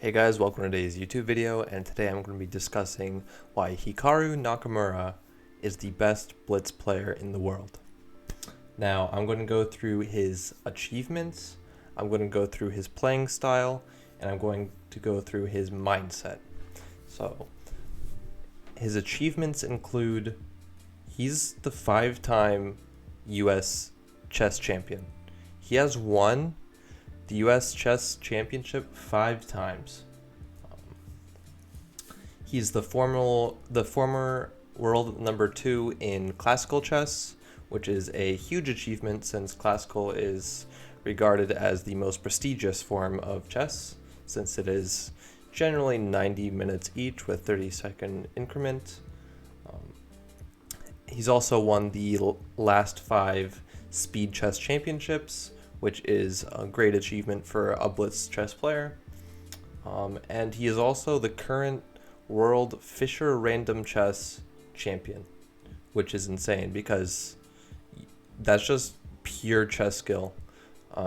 Hey guys, welcome to today's YouTube video, and today I'm going to be discussing why Hikaru Nakamura is the best Blitz player in the world. Now, I'm going to go through his achievements, I'm going to go through his playing style, and I'm going to go through his mindset. So, his achievements include, he's the 5-time US chess champion. He has won the US Chess Championship 5 times. He's the former world number 2 in classical chess, which is a huge achievement since classical is regarded as the most prestigious form of chess, since it is generally 90 minutes each with 30-second increment. He's also won the last 5 speed chess championships, which is a great achievement for a Blitz chess player. And he is also the current World Fischer Random Chess Champion, which is insane because that's just pure chess skill.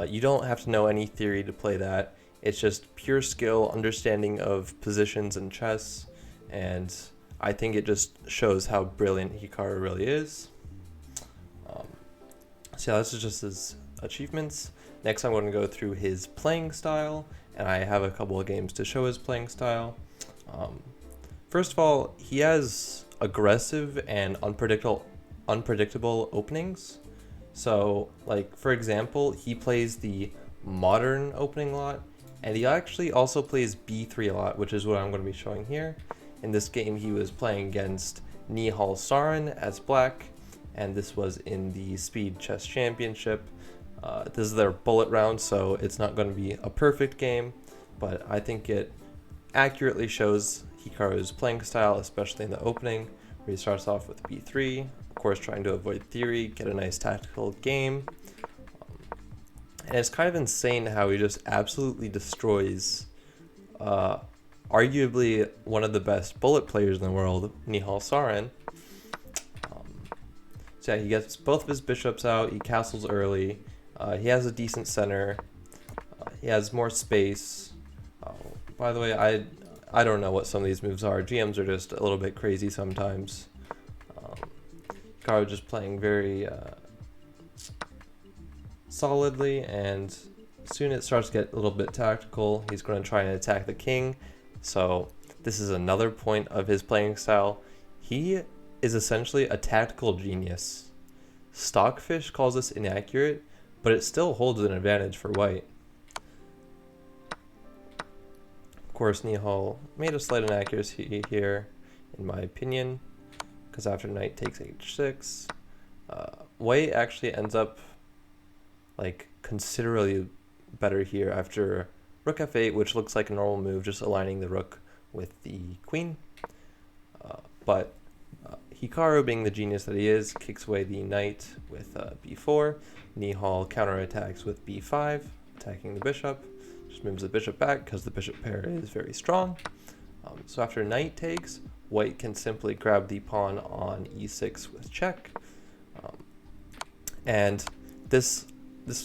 You don't have to know any theory to play that. It's just pure skill, understanding of positions in chess, and I think it just shows how brilliant Hikaru really is. So yeah, this is just his achievements. Next, I'm going to go through his playing style, and I have a couple of games to show his playing style. First of all, he has aggressive and unpredictable openings. So, like, for example, he plays the modern opening a lot, and he actually also plays b3 a lot, which is what I'm going to be showing here. In this game, he was playing against Nihal Sarin as black, and this was in the Speed Chess Championship. This is their bullet round, so it's not going to be a perfect game, but I think it accurately shows Hikaru's playing style, especially in the opening, where he starts off with b3, of course trying to avoid theory, get a nice tactical game. And it's kind of insane how he just absolutely destroys arguably one of the best bullet players in the world, Nihal Sarin. So yeah, he gets both of his bishops out, he castles early, he has a decent center, he has more space. By the way, I don't know what some of these moves are. GMs are just a little bit crazy sometimes. Hikaru just playing very solidly, and soon it starts to get a little bit tactical. He's going to try and attack the king. So this is another point of his playing style. He is essentially a tactical genius. Stockfish calls this inaccurate, but it still holds an advantage for white. Of course, Nihal made a slight inaccuracy here, in my opinion, because after knight takes h6, white actually ends up like considerably better here after rook f8, which looks like a normal move, just aligning the rook with the queen. But Hikaru, being the genius that he is, kicks away the knight with b4. Nihal counterattacks with b5, attacking the bishop. Just moves the bishop back because the bishop pair is very strong. So after knight takes, white can simply grab the pawn on e6 with check. And this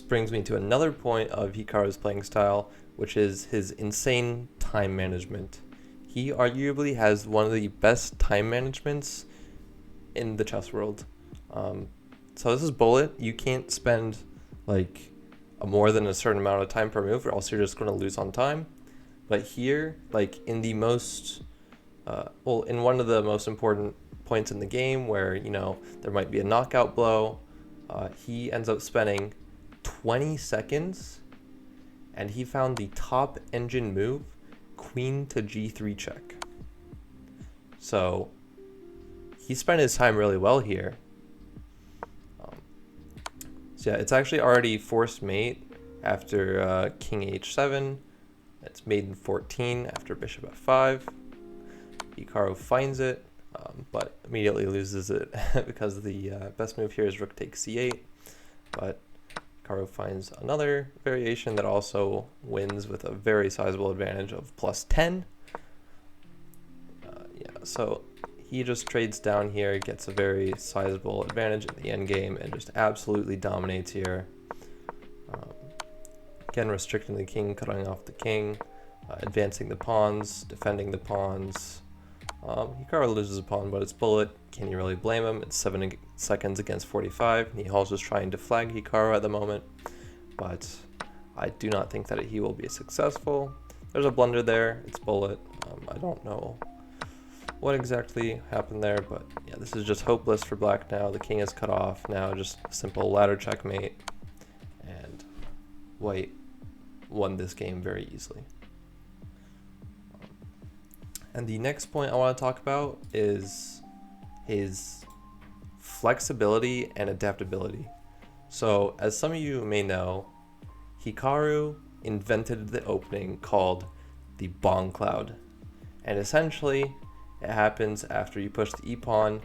brings me to another point of Hikaru's playing style, which is his insane time management. He arguably has one of the best time managements in the chess world. So this is bullet. You can't spend like more than a certain amount of time per move, or else you're just going to lose on time. But here, like in the most, in one of the most important points in the game where, you know, there might be a knockout blow, he ends up spending 20 seconds, and he found the top engine move, queen to g3 check. So he spent his time really well here. So yeah, it's actually already forced mate after king h7. It's mate in 14 after bishop f5. Hikaru finds it, but immediately loses it because the best move here is rook takes c8. But Hikaru finds another variation that also wins with a very sizable advantage of +10. Yeah, so he just trades down here, gets a very sizable advantage in the endgame, and just absolutely dominates here. Again, restricting the king, cutting off the king. advancing the pawns, defending the pawns. Hikaru loses a pawn, but it's bullet. Can you really blame him? It's 7 seconds against 45. Nihal's just trying to flag Hikaru at the moment, but I do not think that he will be successful. There's a blunder there. It's bullet. I don't know what exactly happened there, but yeah, this is just hopeless for black now. The king is cut off. Now just a simple ladder checkmate, and white won this game very easily. And the next point I want to talk about is his flexibility and adaptability. So, as some of you may know, Hikaru invented the opening called the Bong Cloud. And essentially, it happens after you push the E-pawn,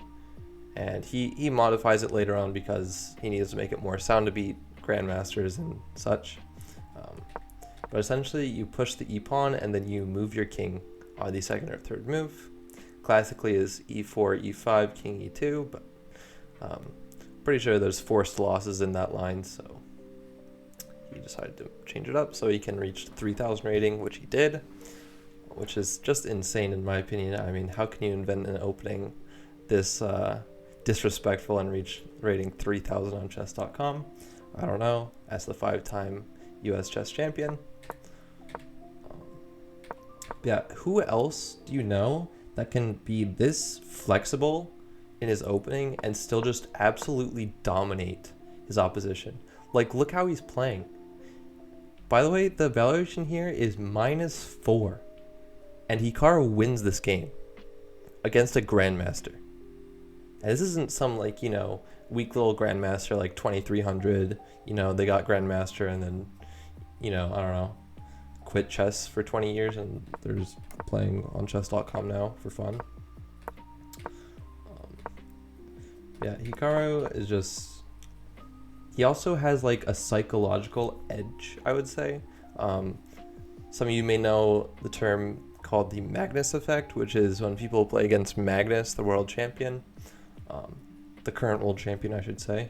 and he modifies it later on because he needs to make it more sound to beat grandmasters and such. But essentially, you push the E-pawn and then you move your king on the second or third move. Classically is E4, E5, King E2, but pretty sure there's forced losses in that line, so he decided to change it up so he can reach 3,000 rating, which he did, which is just insane in my opinion. I mean, how can you invent an opening this disrespectful and reach rating 3,000 on chess.com? I don't know. As the 5-time US chess champion. Yeah, who else do you know that can be this flexible in his opening and still just absolutely dominate his opposition? Like, look how he's playing. By the way, the evaluation here is -4. And Hikaru wins this game against a grandmaster. And this isn't some, like, you know, weak little grandmaster like 2300. You know, they got grandmaster and then, you know, I don't know, quit chess for 20 years and they're just playing on chess.com now for fun. Yeah, Hikaru is just, he also has like a psychological edge, I would say. Some of you may know the term called the Magnus effect, which is when people play against Magnus, the world champion, the current world champion, I should say.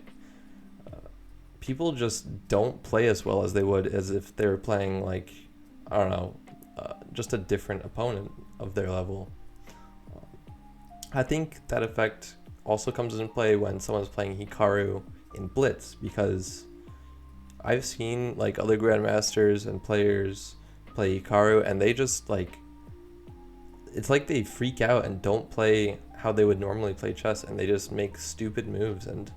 People just don't play as well as they would as if they were playing, like, I don't know, just a different opponent of their level. I think that effect also comes into play when someone's playing Hikaru in Blitz, because I've seen like other grandmasters and players play Hikaru and they just like, it's like they freak out and don't play how they would normally play chess, and they just make stupid moves and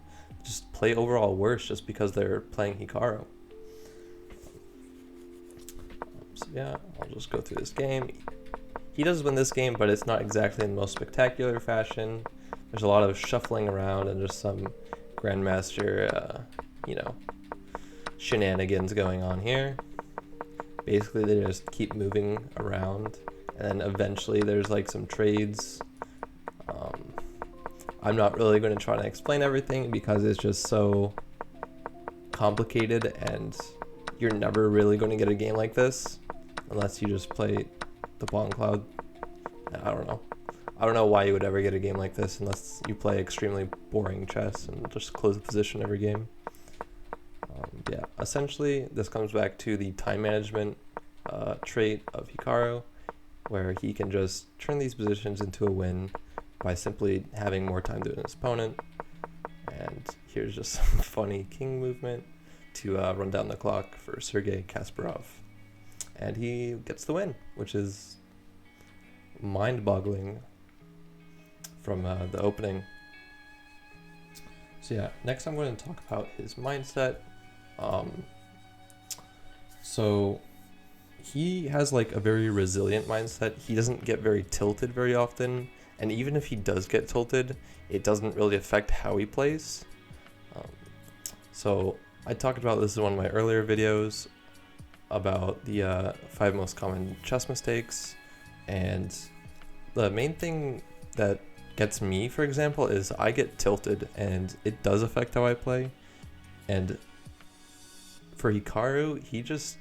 just play overall worse just because they're playing Hikaru. So yeah, I'll just go through this game. He does win this game, but it's not exactly in the most spectacular fashion. There's a lot of shuffling around and just some grandmaster, you know, shenanigans going on here. Basically, they just keep moving around, and then eventually there's like some trades. I'm not really going to try to explain everything because it's just so complicated, and you're never really going to get a game like this unless you just play the Bong Cloud. I don't know. I don't know why you would ever get a game like this unless you play extremely boring chess and just close the position every game. Yeah, essentially this comes back to the time management trait of Hikaru, where he can just turn these positions into a win by simply having more time than his opponent. And here's just some funny king movement to run down the clock for Sergei Kasparov. And he gets the win, which is mind-boggling from the opening. So yeah, next I'm going to talk about his mindset. So he has like a very resilient mindset. He doesn't get very tilted very often, and even if he does get tilted, it doesn't really affect how he plays. So I talked about this in one of my earlier videos about the 5 most common chess mistakes, and the main thing that gets me, for example, is I get tilted and it does affect how I play. And for Hikaru, he just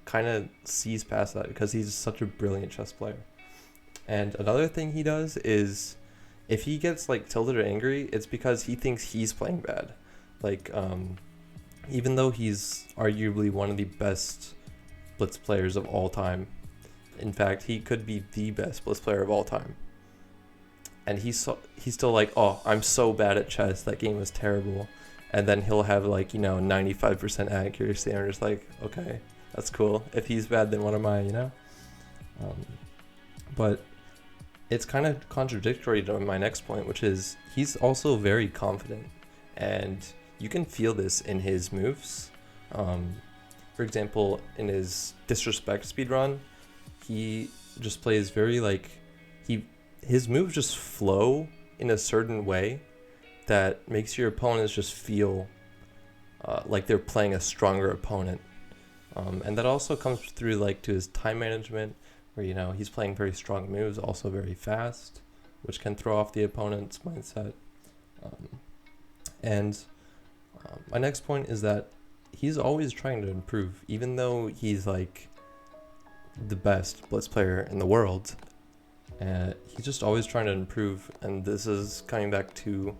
kind of sees past that because he's such a brilliant chess player. And another thing he does is if he gets like tilted or angry, it's because he thinks he's playing bad. Like, even though he's arguably one of the best Blitz players of all time, In fact, he could be the best Blitz player of all time. And he's still like, oh, I'm so bad at chess, that game was terrible. And then he'll have like, 95% accuracy, and we're just like, okay, that's cool. If he's bad, then what am I, But it's kind of contradictory to my next point, which is he's also very confident. And you can feel this in his moves. For example, in his disrespect speedrun, he just plays very his moves just flow in a certain way that makes your opponents just feel like they're playing a stronger opponent. And that also comes through to his time management, where he's playing very strong moves, also very fast, which can throw off the opponent's mindset. My next point is that he's always trying to improve, even though he's the best Blitz player in the world. He's just always trying to improve, and this is coming back to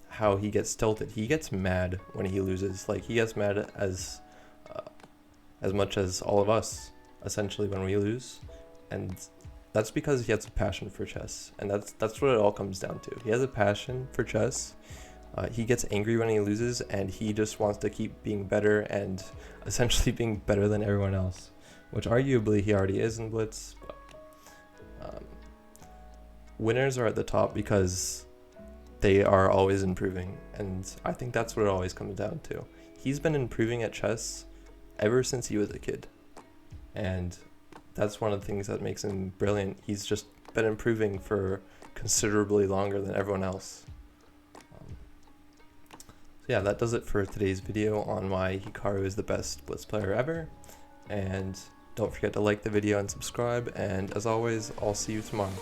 how he gets tilted. He gets mad when he loses. He gets mad as much as all of us, essentially, when we lose, and that's because he has a passion for chess, and that's what it all comes down to. He has a passion for chess. He gets angry when he loses, and he just wants to keep being better and essentially being better than everyone else, which arguably he already is in Blitz. But, winners are at the top because they are always improving, and I think that's what it always comes down to. He's been improving at chess ever since he was a kid, and that's one of the things that makes him brilliant. He's just been improving for considerably longer than everyone else. Yeah, that does it for today's video on why Hikaru is the best Blitz player ever, and don't forget to like the video and subscribe, and as always, I'll see you tomorrow.